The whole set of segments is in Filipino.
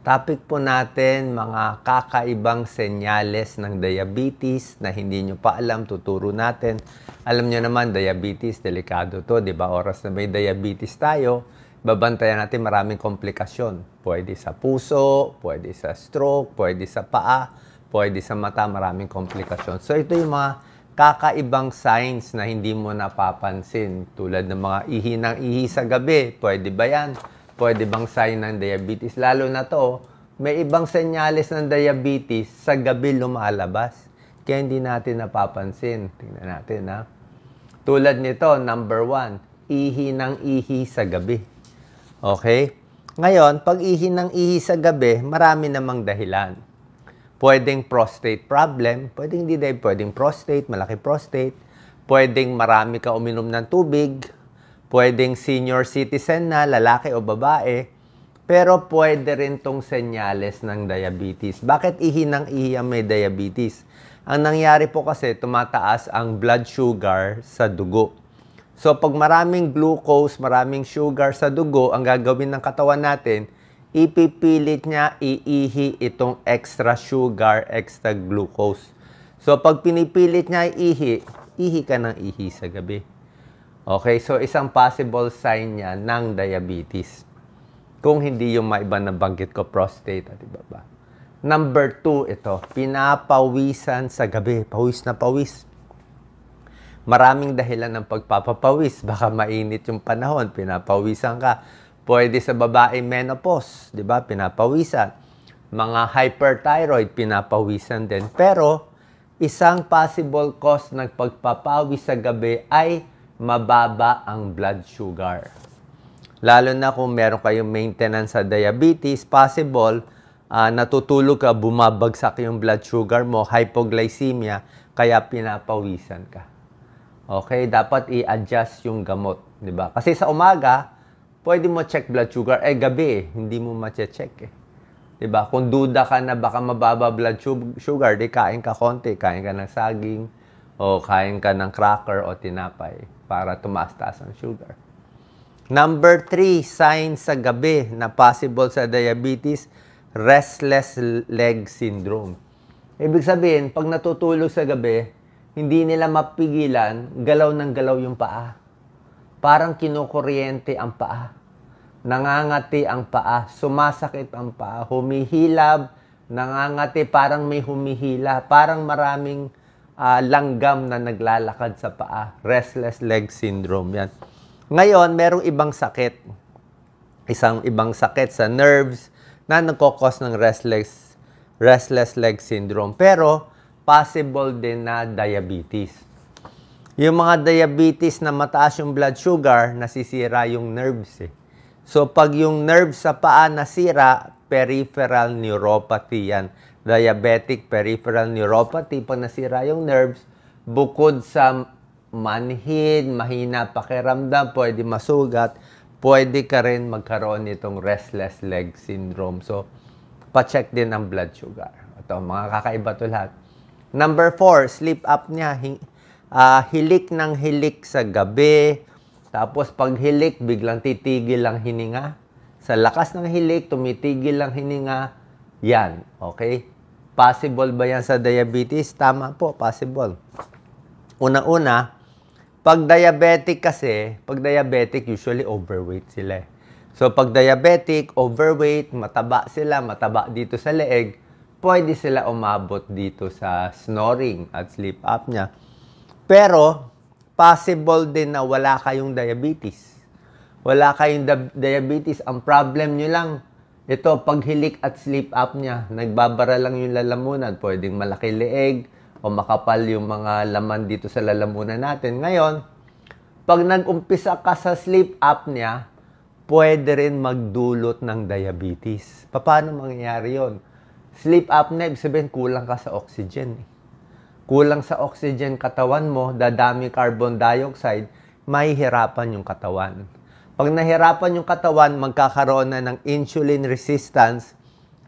Topic po natin, mga kakaibang senyales ng diabetes na hindi nyo pa alam, tuturo natin. Alam nyo naman, diabetes, delikado to, di ba? Oras na may diabetes tayo, babantayan natin maraming komplikasyon. Pwede sa puso, pwede sa stroke, pwede sa paa, pwede sa mata, maraming komplikasyon. So ito yung mga kakaibang signs na hindi mo napapansin. Tulad ng mga ihi ng ihi sa gabi, pwede ba yan? Pwede bang sign ng diabetes? Lalo na to, may ibang senyales ng diabetes sa gabi lumalabas. Kaya hindi natin napapansin. Tingnan natin, ha? Tulad nito, number 1, ihi ng ihi sa gabi. Okay? Ngayon, pag ihi ng ihi sa gabi, marami namang dahilan. Pwedeng prostate problem, pwedeng hindi dahil, pwedeng prostate, malaki prostate, pwedeng marami ka uminom ng tubig, pwedeng senior citizen na, lalaki o babae, pero pwede rin tong senyales ng diabetes. Bakit ihi ng ihi ang may diabetes? Ang nangyari po kasi, tumataas ang blood sugar sa dugo. So, pag maraming glucose, maraming sugar sa dugo, ang gagawin ng katawan natin, ipipilit niya iihi itong extra sugar, extra glucose. So, pag pinipilit niya ihi, ihi ka ng ihi sa gabi. Okay, so isang possible sign niya ng diabetes. Kung hindi yung maiba na banggit ko, prostate, at iba ba. Number 2, ito, pinapawisan sa gabi. Pawis na pawis. Maraming dahilan ng pagpapapawis. Baka mainit yung panahon, pinapawisan ka. Pwede sa babae menopause, di ba? Pinapawisan. Mga hyperthyroid, pinapawisan din. Pero, isang possible cause ng pagpapawis sa gabi ay mababa ang blood sugar. Lalo na kung meron kayong maintenance sa diabetes, possible, natutulog ka, bumabagsak yung blood sugar mo, hypoglycemia, kaya pinapawisan ka. Okay, dapat i-adjust yung gamot, di ba? Kasi sa umaga, pwede mo check blood sugar, gabi hindi mo ma-check Di ba? Kung duda ka na baka mababa blood sugar, di kain ka konti, kain ka ng saging, o kain ka ng cracker o tinapay para tumaas-taas ang sugar. Number 3, signs sa gabi na possible sa diabetes, restless leg syndrome. Ibig sabihin, pag natutulog sa gabi, hindi nila mapigilan, galaw ng galaw yung paa. Parang kinukuryente ang paa. Nangangati ang paa, sumasakit ang paa, humihilab, nangangati, parang may humihila, parang maraming langgam na naglalakad sa paa. Restless leg syndrome yan. Ngayon, merong ibang sakit. Isang ibang sakit sa nerves na nagkokos ng restless leg syndrome. Pero, possible din na diabetes. Yung mga diabetes na mataas yung blood sugar, nasisira yung nerves So, pag yung nerves sa paa nasira, peripheral neuropathy yan. Diabetic peripheral neuropathy, pag nasira yung nerves, bukod sa manhid, mahina pakiramdam, pwede masugat, pwede ka rin magkaroon nitong restless leg syndrome. So, pa-check din ang blood sugar. Ito, mga kakaiba to lahat. Number 4, sleep apnea. Hilik ng hilik sa gabi. Tapos, pag hilik, biglang titigil ang hininga. Sa lakas ng hilik, tumitigil ang hininga. Yan, okay? Possible ba yan sa diabetes? Tama po, possible. Una-una, pag diabetic kasi, usually overweight sila. So, pag diabetic, overweight, mataba sila, mataba dito sa leeg, pwede sila umabot dito sa snoring at sleep apnea. Pero, possible din na wala kayong diabetes. Wala kayong diabetes. Ang problem nyo lang, ito, paghilik at sleep apnea, nagbabara lang yung lalamunan. Pwedeng malaki leeg o makapal yung mga laman dito sa lalamunan natin. Ngayon, pag nag-umpisa ka sa sleep apnea, pwede rin magdulot ng diabetes. Paano mangyayari yon? Sleep apnea, ibig sabihin, kulang ka sa oxygen. Kulang sa oxygen katawan mo, dadami carbon dioxide, mahihirapan yung katawan. Pag nahirapan yung katawan, magkakaroon na ng insulin resistance,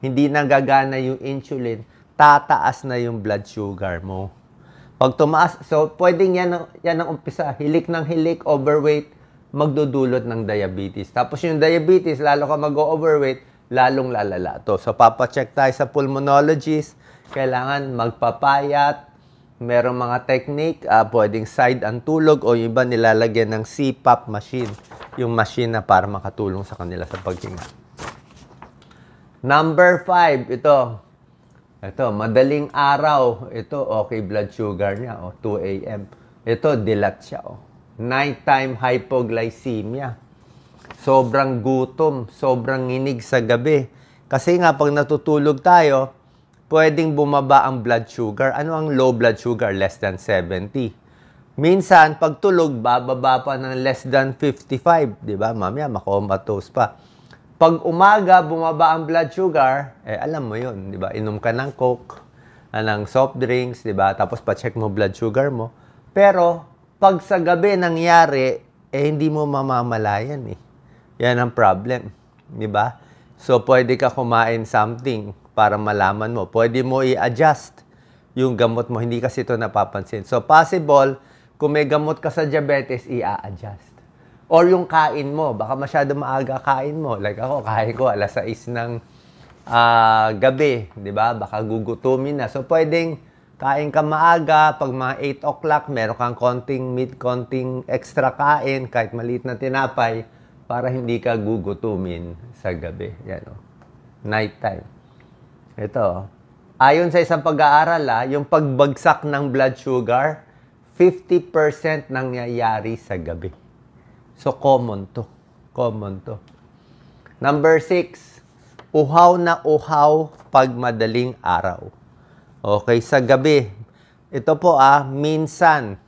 hindi na gagana yung insulin, tataas na yung blood sugar mo. Pag tumaas, so pwedeng yan ang umpisa, hilik ng hilik, overweight, magdudulot ng diabetes. Tapos yung diabetes, lalo ka mag-overweight, lalong lalala to. So, papacheck tayo sa pulmonologist. Kailangan magpapayat. Merong mga technique, pwedeng side ang tulog o yung iba nilalagyan ng CPAP machine. Yung machine na para makatulong sa kanila sa paghinga. Number 5, ito. Ito, madaling araw. Ito, okay blood sugar niya. 2 a.m. Ito, dilat siya. Nighttime hypoglycemia. Sobrang gutom, sobrang nginig sa gabi. Kasi nga, pag natutulog tayo, pwedeng bumaba ang blood sugar. Ano ang low blood sugar? Less than 70. Minsan, pag tulog, bababa pa ng less than 55. Diba? Mamaya, makomatose pa. Pag umaga, bumaba ang blood sugar, alam mo yun. Diba? Inom ka ng Coke, ng soft drinks, diba? Tapos pa-check mo blood sugar mo. Pero, pag sa gabi nangyari, hindi mo mamamalayan eh. Yan ang problem. Diba? So, pwede ka kumain something para malaman mo. Pwede mo i-adjust yung gamot mo. Hindi kasi ito napapansin. So, possible, kung may gamot ka sa diabetes, i-adjust. Or yung kain mo. Baka masyado maaga kain mo. Like ako, kain ko alas 6 ng gabi. Diba? Baka gugutumin na. So, pwedeng kain ka maaga. Pag mga 8 o'clock, meron kang konting meat, konting extra kain, kahit maliit na tinapay, para hindi ka gugutumin sa gabi. Yan, night time. Ito. Ayon sa isang pag-aaral, yung pagbagsak ng blood sugar, 50% nangyayari sa gabi. So, common to. Common to. Number 6, uhaw na uhaw pag madaling araw. Okay, sa gabi. Ito po, minsan,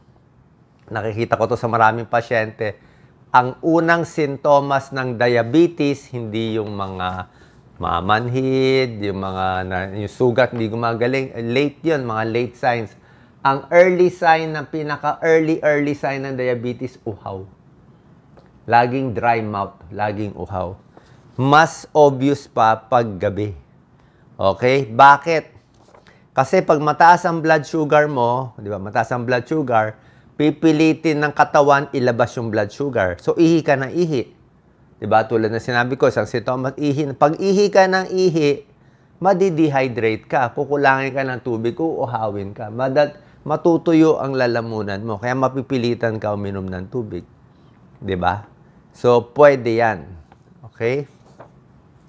nakikita ko to sa maraming pasyente, ang unang sintomas ng diabetes, hindi yung mga mamanhid, yung sugat, hindi gumagaling. Late yun, mga late signs. Ang early sign, pinaka-early sign ng diabetes, uhaw. Laging dry mouth, laging uhaw. Mas obvious pa pag gabi. Okay? Bakit? Kasi pag mataas ang blood sugar mo, di ba, mataas ang blood sugar, pipilitin ng katawan ilabas yung blood sugar. So, ihi ka ng ihi. Diba? Tulad na sinabi ko, isang sintomas, ihi. Pag ihi ka ng ihi, madi-dehydrate ka. Kukulangin ka ng tubig, uuhawin ka. Matutuyo ang lalamunan mo. Kaya mapipilitan ka uminom ng tubig. Diba? So, pwede yan. Okay?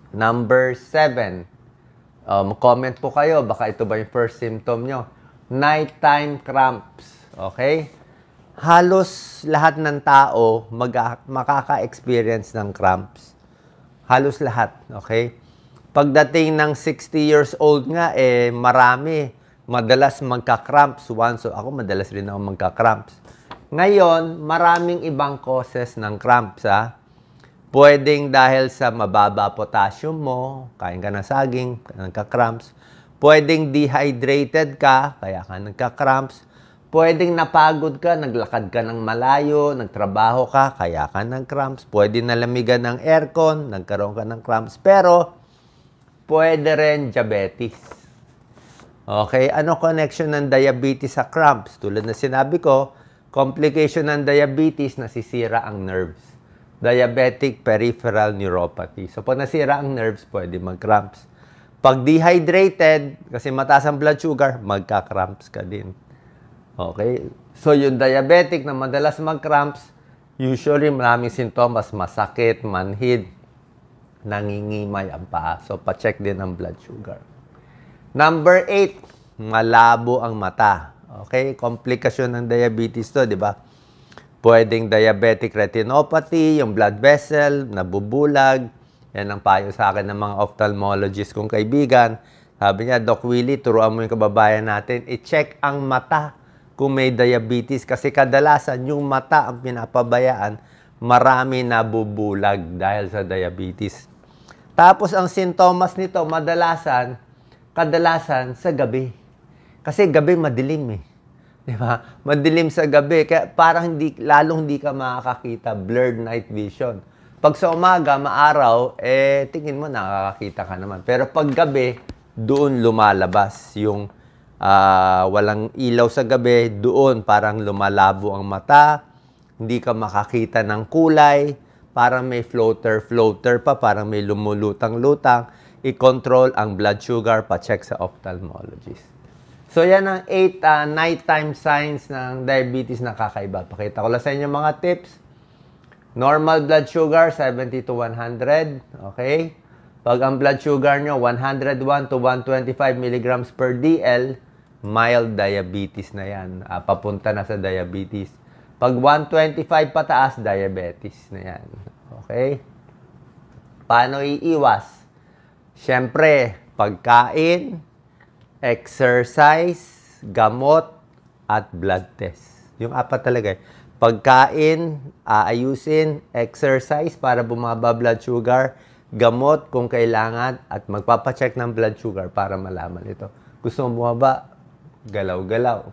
Number 7. Comment po kayo. Baka ito ba yung first symptom nyo? Nighttime cramps. Okay? Halos lahat ng tao makaka-experience ng cramps. Halos lahat, okay? Pagdating ng 60 years old nga, marami. Madalas magka-cramps. So ako madalas rin ako magka-cramps. Ngayon, maraming ibang causes ng cramps, Pwedeng dahil sa mababa potassium mo, kain ka ng saging, nagka-cramps. Pwedeng dehydrated ka, kaya ka nagka-cramps. Pwedeng napagod ka, naglakad ka ng malayo, nagtrabaho ka, kaya ka ng cramps. Pwede nalamigan ng aircon, nagkaroon ka ng cramps. Pero, pwede rin diabetes. Okay, ano connection ng diabetes sa cramps? Tulad na sinabi ko, complication ng diabetes, nasisira ang nerves. Diabetic peripheral neuropathy. So, pag nasira ang nerves, pwede mag-cramps. Pag dehydrated, kasi mataas ang blood sugar, magka-cramps ka din. Okay? So, yung diabetic na madalas mag-cramps, usually maraming sintomas, masakit, manhid, nangingimay ang paa. So, pa-check din ang blood sugar. Number 8, malabo ang mata. Okay? Komplikasyon ng diabetes to, di ba? Pwedeng diabetic retinopathy, yung blood vessel, nabubulag. Yan ang payo sa akin ng mga ophthalmologist kong kaibigan. Sabi niya, Doc Willie, turuan mo yung kababayan natin, i-check ang mata kung may diabetes. Kasi kadalasan, yung mata ang pinapabayaan, marami nabubulag dahil sa diabetes. Tapos, ang sintomas nito, kadalasan sa gabi. Kasi gabi madilim Di ba? Madilim sa gabi. Kaya parang lalong hindi ka makakakita. Blurred night vision. Pag sa umaga, maaraw, tingin mo nakakakita ka naman. Pero pag gabi, doon lumalabas yung walang ilaw sa gabi, doon parang lumalabo ang mata, hindi ka makakita ng kulay, parang may floater pa, parang may lumulutang-lutang, i-control ang blood sugar, pa-check sa ophthalmologist. So, yan ang 8 nighttime signs ng diabetes na kakaiba. Pakita ko lang sa inyo mga tips. Normal blood sugar, 70 to 100. Okay? Pag ang blood sugar nyo, 101 to 125 milligrams per DL, mild diabetes na yan. Papunta na sa diabetes. Pag 125 pataas, diabetes na yan. Okay? Paano iiwas? Siyempre, pagkain, exercise, gamot, at blood test. Yung apat talaga. Pagkain, aayusin, exercise para bumaba blood sugar, gamot kung kailangan, at magpapacheck ng blood sugar para malaman ito. Gusto mo bumaba? Galaw-galaw.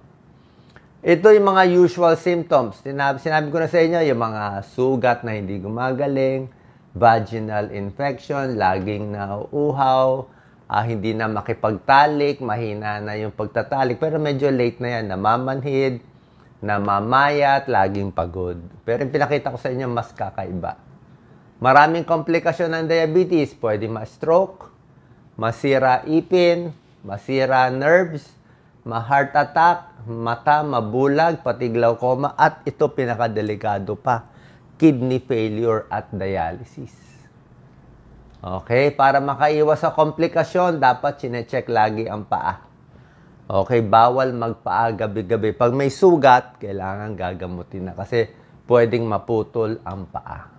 Ito yung mga usual symptoms. Sinabi ko na sa inyo, yung mga sugat na hindi gumagaling, vaginal infection, laging nauuhaw, hindi na makipagtalik, mahina na yung pagtatalik, pero medyo late na yan, namamanhid, namamayat, laging pagod. Pero yung pinakita ko sa inyo, mas kakaiba. Maraming komplikasyon ng diabetes, pwede ma-stroke, masira ipin, masira nerves, ma-heart attack, mata, mabulag, pati glaucoma, at ito pinakadelikado pa, kidney failure at dialysis. Okay, para makaiwas sa komplikasyon, dapat chinecheck lagi ang paa. Okay, bawal magpaa gabi-gabi. Pag may sugat, kailangan gagamutin na kasi pwedeng maputol ang paa.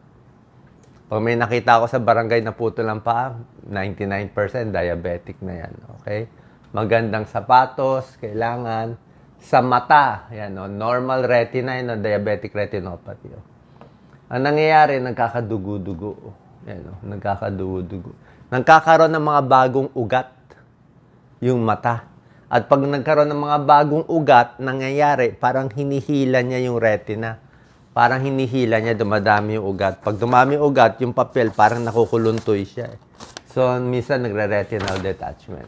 Pag may nakita ko sa barangay na putol ang paa, 99% diabetic na yan. Okay? Magandang sapatos, kailangan. Sa mata, yan, normal retina, yan, diabetic retinopathy. Ang nangyayari, nagkakadugo-dugo. Yan, nagkakadugo-dugo. Nagkakaroon ng mga bagong ugat yung mata. At pag nagkaroon ng mga bagong ugat, nangyayari, parang hinihila niya yung retina. Parang hinihila niya, dumadami yung ugat. Pag dumami yung ugat, yung papel, parang nakukuluntoy siya. So, minsan nagre-retinal detachment.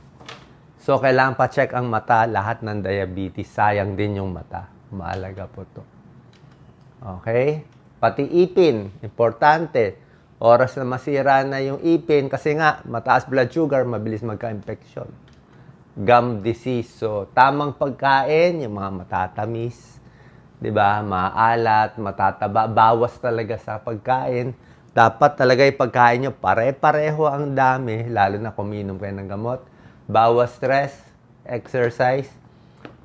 So, kailangan pa-check ang mata, lahat ng diabetes. Sayang din yung mata. Mahalaga po to. Okay? Pati ipin, importante. Oras na masira na yung ipin kasi nga mataas blood sugar, mabilis magka-infection. Gum disease. So, tamang pagkain, yung mga matatamis, 'di ba? Maalat, matataba, bawas talaga sa pagkain. Dapat talaga yung pagkain nyo pare-pareho ang dami, lalo na kuminom kayo ng gamot. Bawas stress, exercise.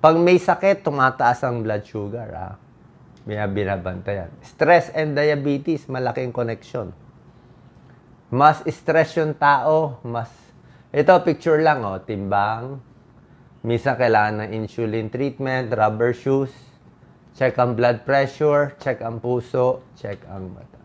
Pag may sakit, tumataas ang blood sugar. May binabantayan. Stress and diabetes, malaking connection. Mas stress yung tao, mas... Ito, picture lang, timbang. Minsan kailangan ng insulin treatment, rubber shoes, check ang blood pressure, check ang puso, check ang mata.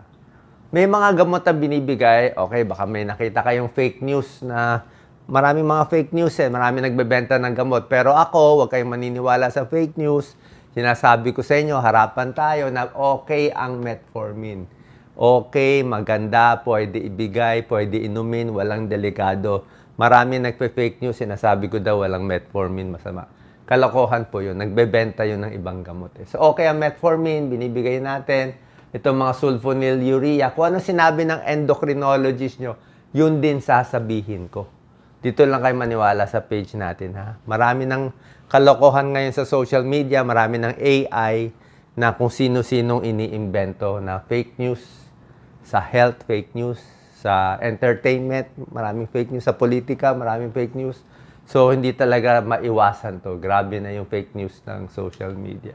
May mga gamot na binibigay, okay, baka may nakita kayong fake news na maraming mga fake news maraming nagbebenta ng gamot. Pero ako, huwag kayong maniniwala sa fake news. Sinasabi ko sa inyo, harapan tayo na okay ang metformin. Okay, maganda, pwede ibigay, pwede inumin, walang delikado. Marami nagpe-fake news, sinasabi ko daw walang metformin, masama. Kalokohan po yun, nagbebenta yun ng ibang gamot. So okay ang metformin, binibigay natin. Itong mga sulfonylurea, kung ano sinabi ng endocrinologist nyo, yun din sasabihin ko. Dito lang kayo maniwala sa page natin, ha? Marami ng kalokohan ngayon sa social media, marami ng AI na kung sino-sinong iniimbento na fake news. Sa health, fake news. Sa entertainment, maraming fake news. Sa politika, maraming fake news. So, hindi talaga maiwasan to. Grabe na yung fake news ng social media.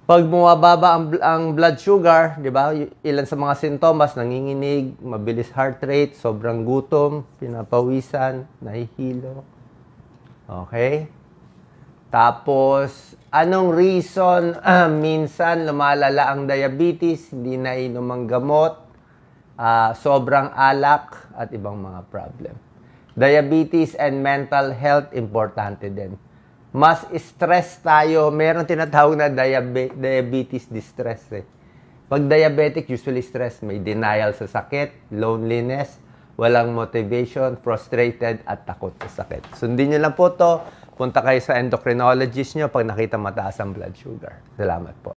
Pag bumababa ang blood sugar, di ba? Ilan sa mga sintomas, nanginginig, mabilis heart rate, sobrang gutom, pinapawisan, nahihilo. Okay? Tapos, anong reason minsan lumalala ang diabetes, hindi na inom ang gamot, sobrang alak, at ibang mga problem. Diabetes and mental health, importante din. Mas stress tayo, meron tinatawag na diabetes distress. Pag diabetic, usually stress, may denial sa sakit, loneliness, walang motivation, frustrated, at takot sa sakit. Sundin nyo lang po to. Punta kayo sa endocrinologist nyo pag nakita mataas ang blood sugar. Salamat po.